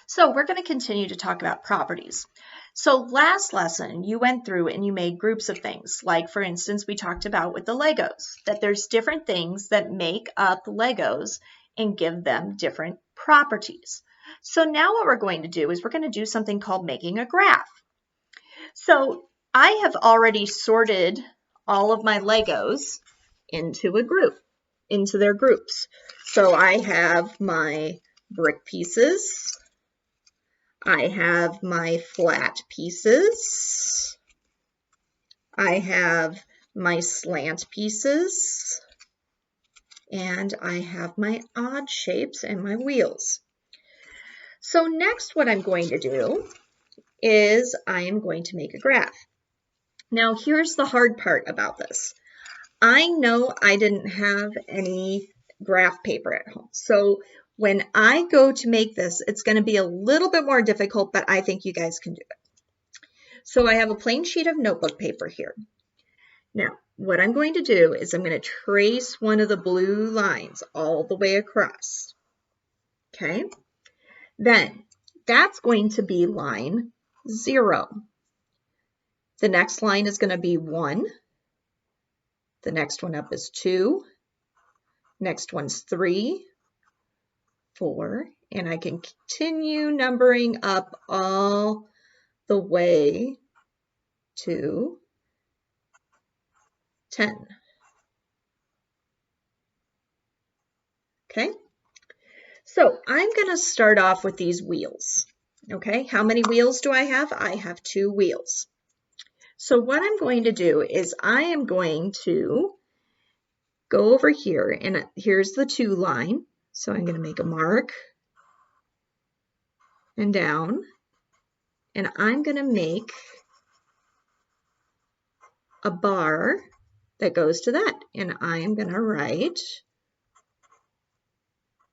So we're going to continue to talk about properties. So last lesson, you went through and you made groups of things. Like, for instance, we talked about with the Legos, that there's different things that make up Legos and give them different properties. So now what we're going to do is we're going to do something called making a graph. So I have already sorted all of my Legos into a group, into their groups. So I have my brick pieces. I have my flat pieces. I have my slant pieces. And I have my odd shapes and my wheels. So next what I'm going to do is I am going to make a graph. Now here's the hard part about this. I know I didn't have any graph paper at home. So when I go to make this, it's going to be a little bit more difficult, but I think you guys can do it. So I have a plain sheet of notebook paper here. Now, what I'm going to do is I'm going to trace one of the blue lines all the way across. Okay? Then that's going to be line 0. The next line is going to be 1. The next one up is 2. Next one's 3, 4, and I can continue numbering up all the way to 10. Okay, so I'm going to start off with these wheels. Okay, how many wheels do I have? I have 2 wheels. So what I'm going to do is I am going to go over here, and here's the 2 line. So I'm going to make a mark and down, and I'm going to make a bar that goes to that, and I'm going to write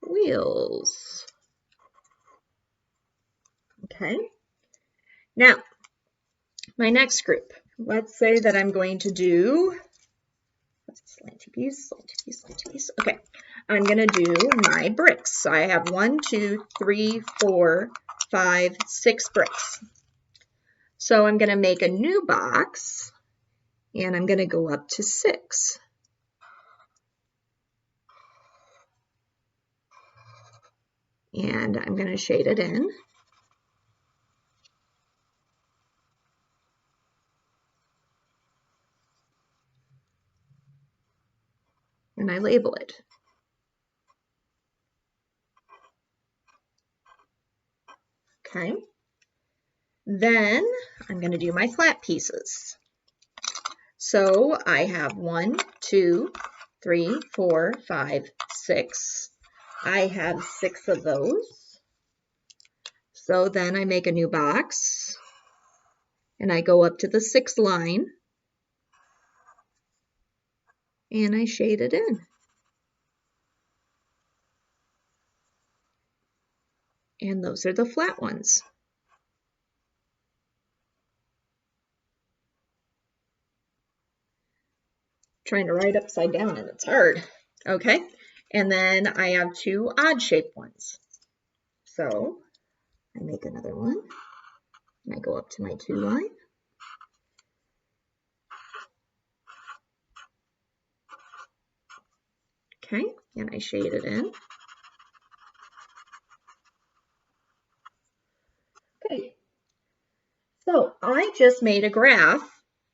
wheels. Okay, now my next group, let's say that I'm going to do slanty piece, slanty piece, slanty piece. Okay, I'm going to do my bricks. So I have 1, 2, 3, 4, 5, 6 bricks. So I'm going to make a new box, and I'm going to go up to 6. And I'm going to shade it in. And I label it. Okay. Then I'm going to do my flat pieces. So I have 1, 2, 3, 4, 5, 6. I have 6 of those. So then I make a new box, and I go up to the 6th line, and I shade it in. And those are the flat ones. Trying to write upside down, and it's hard. Okay, and then I have 2 odd-shaped ones. So I make another one, and I go up to my 2 line. Okay, and I shade it in. Okay, so I just made a graph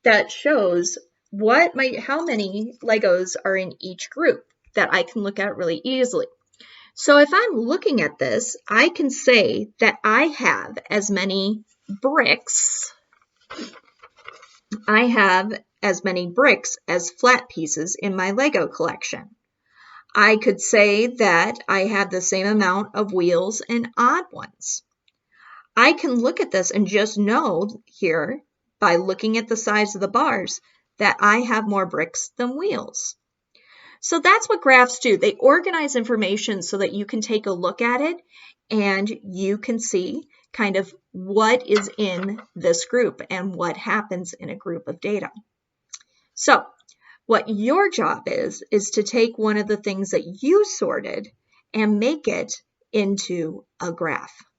that shows how many Legos are in each group that I can look at really easily. So if I'm looking at this, I can say that I have as many bricks. I have as many bricks as flat pieces in my Lego collection. I could say that I have the same amount of wheels and odd ones. I can look at this and just know here, by looking at the size of the bars, that I have more bricks than wheels. So that's what graphs do. They organize information so that you can take a look at it and you can see kind of what is in this group and what happens in a group of data. So what your job is to take one of the things that you sorted and make it into a graph.